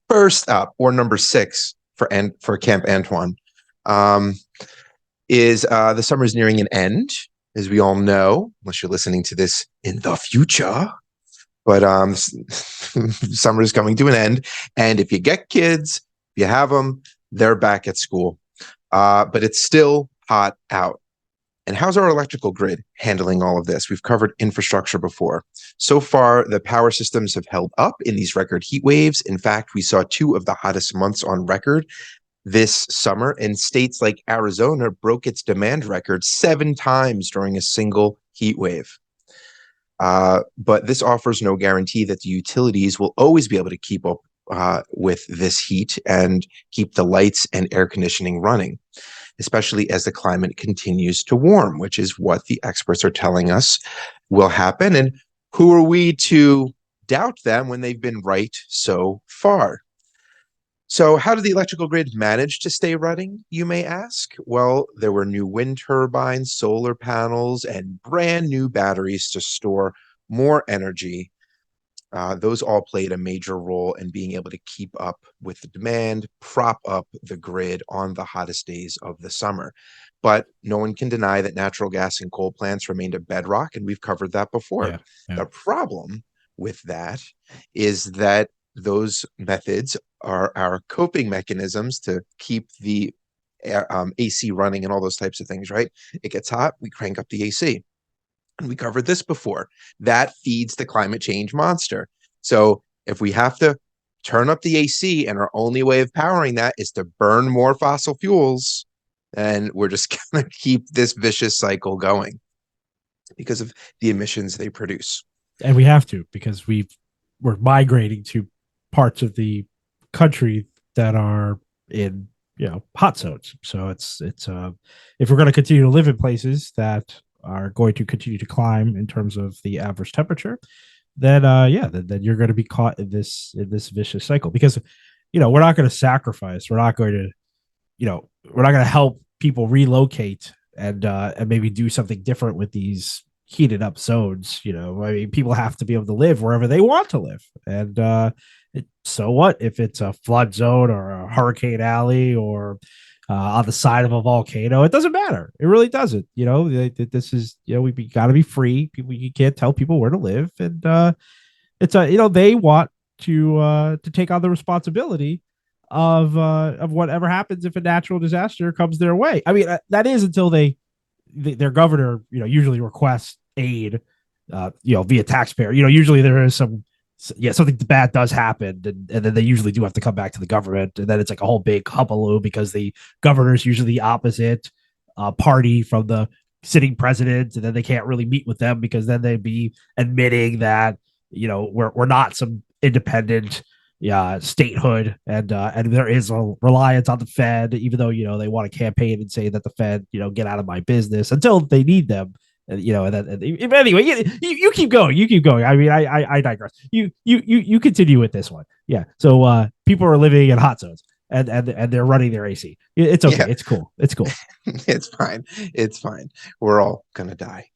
first up, or number 6 for Camp Antoine, is the summer is nearing an end, as we all know, unless you're listening to this in the future. But summer is coming to an end, and if you get kids, if you have them, they're back at school. But it's still hot out. And how's our electrical grid handling all of this? We've covered infrastructure before. So far, the power systems have held up in these record heat waves. In fact, we saw 2 of the hottest months on record this summer, and states like Arizona broke its demand record 7 times during a single heat wave. But this offers no guarantee that the utilities will always be able to keep up with this heat and keep the lights and air conditioning running, especially as the climate continues to warm, which is what the experts are telling us will happen. And who are we to doubt them when they've been right so far? So how did the electrical grid manage to stay running, you may ask? Well, there were new wind turbines, solar panels, and brand new batteries to store more energy. Those all played a major role in being able to keep up with the demand, prop up the grid on the hottest days of the summer. But no one can deny that natural gas and coal plants remained a bedrock, and we've covered that before. Yeah. The problem with that is that those methods are our coping mechanisms to keep the AC running and all those types of things, right? It gets hot, we crank up the AC. And we covered this before. That feeds the climate change monster. So if we have to turn up the AC and our only way of powering that is to burn more fossil fuels, then we're just going to keep this vicious cycle going because of the emissions they produce. And we have to, because we're migrating to parts of the country that are in hot zones. So it's if we're going to continue to live in places that are going to continue to climb in terms of the average temperature, then then you're going to be caught in this vicious cycle, because we're not going to sacrifice, we're not going to help people relocate and maybe do something different with these heated up zones. I mean, people have to be able to live wherever they want to live, and so what if it's a flood zone or a hurricane alley or on the side of a volcano? It doesn't matter. It really doesn't. This is, we got to be free. You can't tell people where to live, and it's they want to take on the responsibility of whatever happens if a natural disaster comes their way. I mean, that is until their governor usually requests aid via taxpayer. Usually there is something bad does happen, and then they usually do have to come back to the government, and then it's like a whole big hullabaloo because the governor is usually the opposite party from the sitting president, and then they can't really meet with them because then they'd be admitting that we're not some independent statehood, and there is a reliance on the Fed, even though they want to campaign and say that the Fed get out of my business until they need them. Anyway, you keep going. You keep going. I mean, I digress. You continue with this one. Yeah. So people are living in hot zones, and they're running their AC. It's okay. Yeah. It's cool. It's fine. We're all gonna die.